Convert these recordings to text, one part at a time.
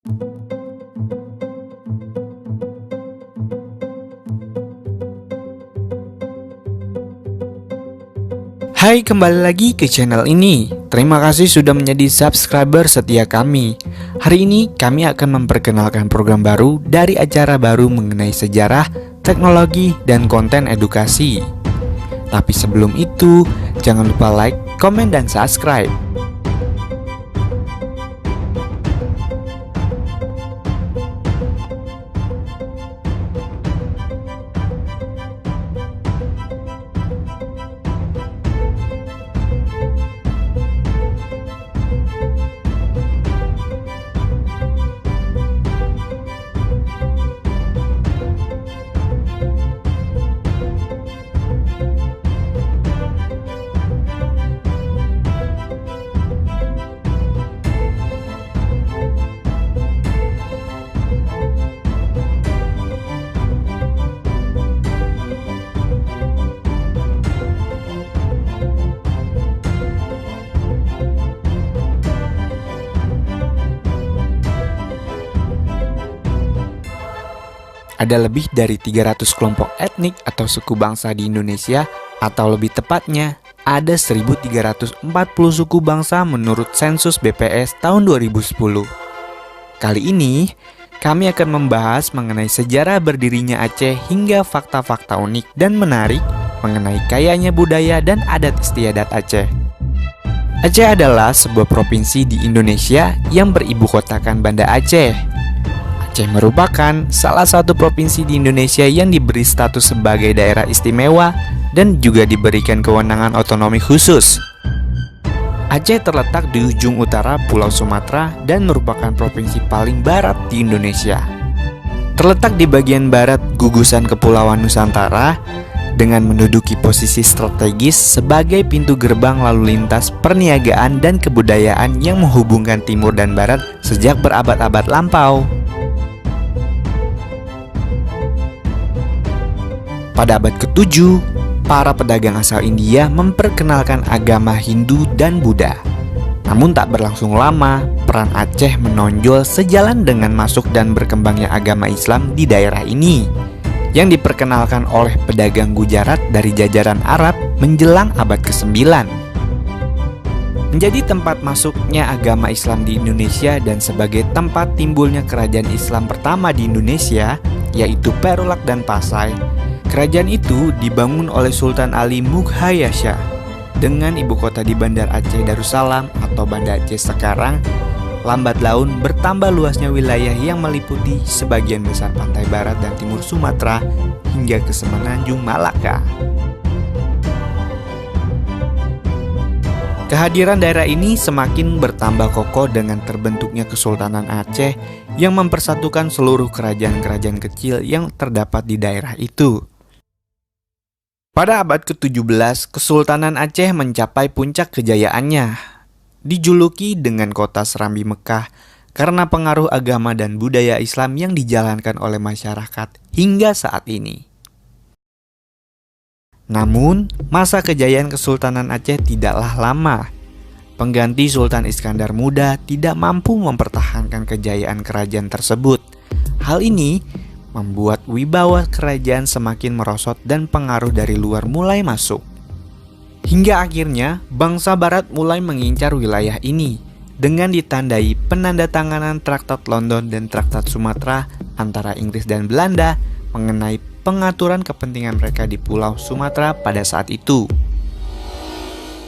Hai, kembali lagi ke channel ini. Terima kasih sudah menjadi subscriber setia kami. Hari ini kami akan memperkenalkan program baru dari acara baru mengenai sejarah, teknologi, dan konten edukasi. Tapi sebelum itu, jangan lupa like, komen, dan subscribe. Ada lebih dari 300 kelompok etnik atau suku bangsa di Indonesia, atau lebih tepatnya, ada 1.340 suku bangsa menurut sensus BPS tahun 2010. Kali ini, kami akan membahas mengenai sejarah berdirinya Aceh hingga fakta-fakta unik dan menarik mengenai kayanya budaya dan adat istiadat Aceh. Aceh adalah sebuah provinsi di Indonesia yang beribukotakan Banda Aceh. Aceh merupakan salah satu provinsi di Indonesia yang diberi status sebagai daerah istimewa dan juga diberikan kewenangan otonomi khusus. Aceh terletak di ujung utara Pulau Sumatera dan merupakan provinsi paling barat di Indonesia. Terletak di bagian barat gugusan Kepulauan Nusantara dengan menduduki posisi strategis sebagai pintu gerbang lalu lintas perniagaan dan kebudayaan yang menghubungkan timur dan barat sejak berabad-abad lampau. Pada abad ke-7, para pedagang asal India memperkenalkan agama Hindu dan Buddha. Namun tak berlangsung lama, peran Aceh menonjol sejalan dengan masuk dan berkembangnya agama Islam di daerah ini, yang diperkenalkan oleh pedagang Gujarat dari jajaran Arab menjelang abad ke-9. Menjadi tempat masuknya agama Islam di Indonesia dan sebagai tempat timbulnya kerajaan Islam pertama di Indonesia, yaitu Perulak dan Pasai. Kerajaan itu dibangun oleh Sultan Ali Mughayasha dengan ibu kota di Bandar Aceh Darussalam atau Banda Aceh sekarang. Lambat laun bertambah luasnya wilayah yang meliputi sebagian besar pantai barat dan timur Sumatera hingga ke Semenanjung Malaka. Kehadiran daerah ini semakin bertambah kokoh dengan terbentuknya Kesultanan Aceh yang mempersatukan seluruh kerajaan-kerajaan kecil yang terdapat di daerah itu. Pada abad ke-17, Kesultanan Aceh mencapai puncak kejayaannya, dijuluki dengan kota Serambi Mekah karena pengaruh agama dan budaya Islam yang dijalankan oleh masyarakat hingga saat ini. Namun, masa kejayaan Kesultanan Aceh tidaklah lama. Pengganti Sultan Iskandar Muda tidak mampu mempertahankan kejayaan kerajaan tersebut. Hal ini membuat wibawa kerajaan semakin merosot dan pengaruh dari luar mulai masuk. Hingga akhirnya bangsa barat mulai mengincar wilayah ini dengan ditandai penandatanganan Traktat London dan Traktat Sumatera antara Inggris dan Belanda mengenai pengaturan kepentingan mereka di Pulau Sumatera pada saat itu.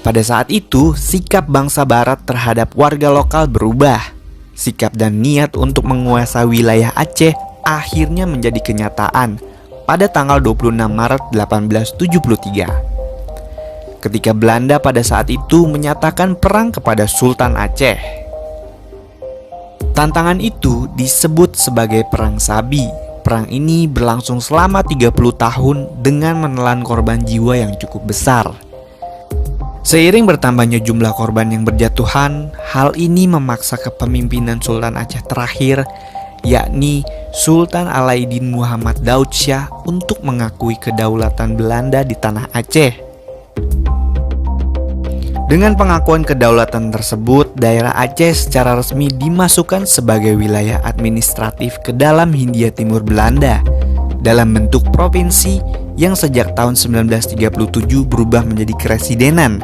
Pada saat itu, sikap bangsa barat terhadap warga lokal berubah. Sikap dan niat untuk menguasai wilayah Aceh akhirnya menjadi kenyataan pada tanggal 26 Maret 1873. Ketika Belanda pada saat itu menyatakan perang kepada Sultan Aceh. Tantangan itu disebut sebagai Perang Sabi. Perang ini berlangsung selama 30 tahun dengan menelan korban jiwa yang cukup besar. Seiring bertambahnya jumlah korban yang berjatuhan, hal ini memaksa kepemimpinan Sultan Aceh terakhir, yakni Sultan Alaiddin Muhammad Daud Shah, untuk mengakui kedaulatan Belanda di tanah Aceh. Dengan pengakuan kedaulatan tersebut, daerah Aceh secara resmi dimasukkan sebagai wilayah administratif ke dalam Hindia Timur Belanda dalam bentuk provinsi yang sejak tahun 1937 berubah menjadi keresidenan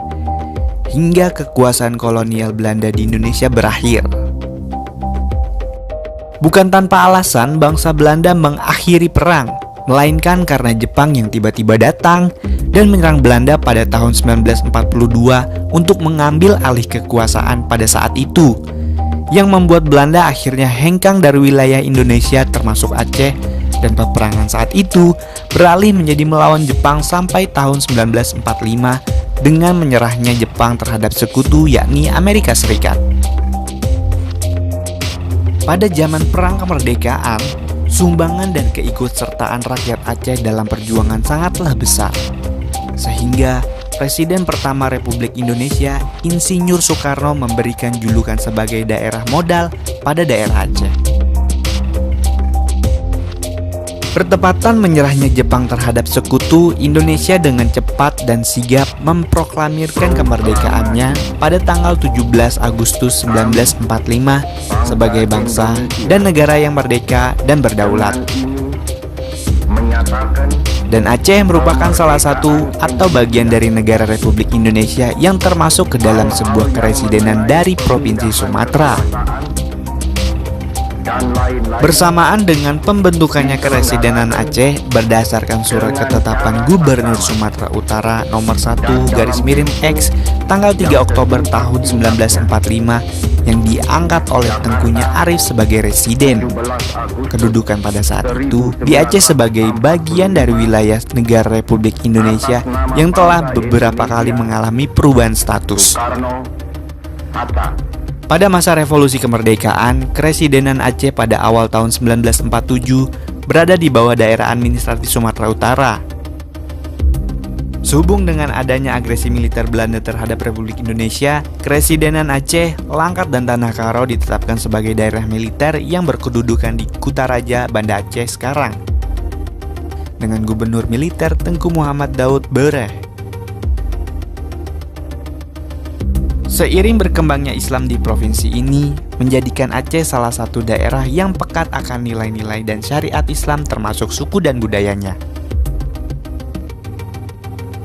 hingga kekuasaan kolonial Belanda di Indonesia berakhir. Bukan tanpa alasan bangsa Belanda mengakhiri perang, melainkan karena Jepang yang tiba-tiba datang dan menyerang Belanda pada tahun 1942 untuk mengambil alih kekuasaan pada saat itu, yang membuat Belanda akhirnya hengkang dari wilayah Indonesia termasuk Aceh, dan peperangan saat itu beralih menjadi melawan Jepang sampai tahun 1945 dengan menyerahnya Jepang terhadap sekutu yakni Amerika Serikat. Pada zaman perang kemerdekaan, sumbangan dan keikutsertaan rakyat Aceh dalam perjuangan sangatlah besar, sehingga Presiden pertama Republik Indonesia, Insinyur Soekarno, memberikan julukan sebagai daerah modal pada daerah Aceh. Bertepatan menyerahnya Jepang terhadap sekutu, Indonesia dengan cepat dan sigap memproklamirkan kemerdekaannya pada tanggal 17 Agustus 1945 sebagai bangsa dan negara yang merdeka dan berdaulat. Dan Aceh merupakan salah satu atau bagian dari negara Republik Indonesia yang termasuk ke dalam sebuah keresidenan dari Provinsi Sumatera. Bersamaan dengan pembentukannya Keresidenan Aceh berdasarkan surat ketetapan Gubernur Sumatera Utara nomor 1/X tanggal 3 Oktober tahun 1945 yang diangkat oleh Tengkunya Arif sebagai residen. Kedudukan pada saat itu di Aceh sebagai bagian dari wilayah negara Republik Indonesia yang telah beberapa kali mengalami perubahan status. Pada masa revolusi kemerdekaan, Keresidenan Aceh pada awal tahun 1947 berada di bawah daerah administratif Sumatera Utara. Sehubung dengan adanya agresi militer Belanda terhadap Republik Indonesia, Keresidenan Aceh, Langkat, dan Tanah Karo ditetapkan sebagai daerah militer yang berkedudukan di Kutaraja, Banda Aceh sekarang, dengan Gubernur Militer Tengku Muhammad Daud Bereh. Seiring berkembangnya Islam di provinsi ini, menjadikan Aceh salah satu daerah yang pekat akan nilai-nilai dan syariat Islam termasuk suku dan budayanya.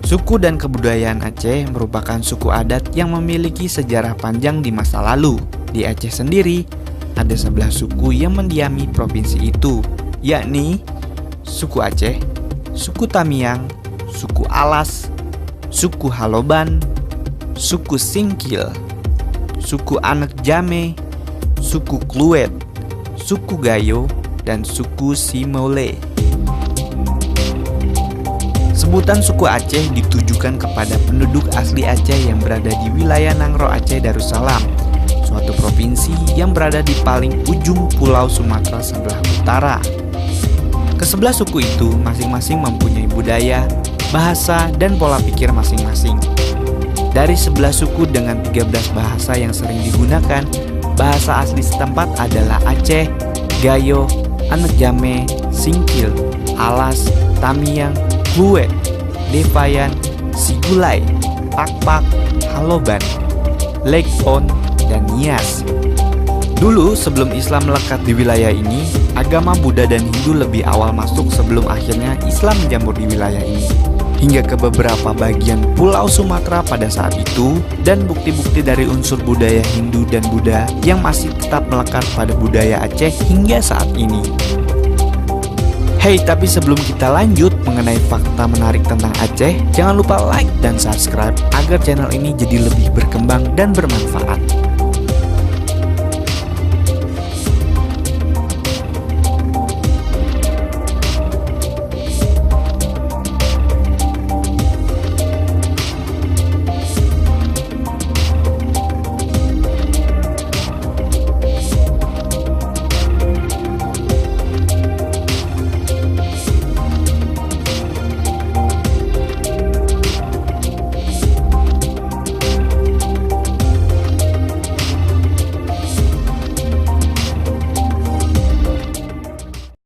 Suku dan kebudayaan Aceh merupakan suku adat yang memiliki sejarah panjang di masa lalu. Di Aceh sendiri, ada 11 suku yang mendiami provinsi itu, yakni suku Aceh, suku Tamiang, suku Alas, suku Haloban, suku Singkil, suku Anak Jame, suku Kluet, suku Gayo, dan suku Simole. Sebutan suku Aceh ditujukan kepada penduduk asli Aceh yang berada di wilayah Nangro Aceh Darussalam, suatu provinsi yang berada di paling ujung pulau Sumatera sebelah utara. Kesebelah suku itu masing-masing mempunyai budaya, bahasa, dan pola pikir masing-masing. Dari 11 suku dengan 13 bahasa yang sering digunakan, bahasa asli setempat adalah Aceh, Gayo, Anak Jame, Singkil, Alas, Tamiang, Kluet, Devayan, Sigulai, Pakpak, Haloban, Lekpon, dan Nias. Dulu sebelum Islam melekat di wilayah ini, agama Buddha dan Hindu lebih awal masuk sebelum akhirnya Islam menjamur di wilayah ini, hingga ke beberapa bagian pulau Sumatera pada saat itu, dan bukti-bukti dari unsur budaya Hindu dan Buddha yang masih tetap melekat pada budaya Aceh hingga saat ini. Hey, tapi sebelum kita lanjut mengenai fakta menarik tentang Aceh, jangan lupa like dan subscribe agar channel ini jadi lebih berkembang dan bermanfaat.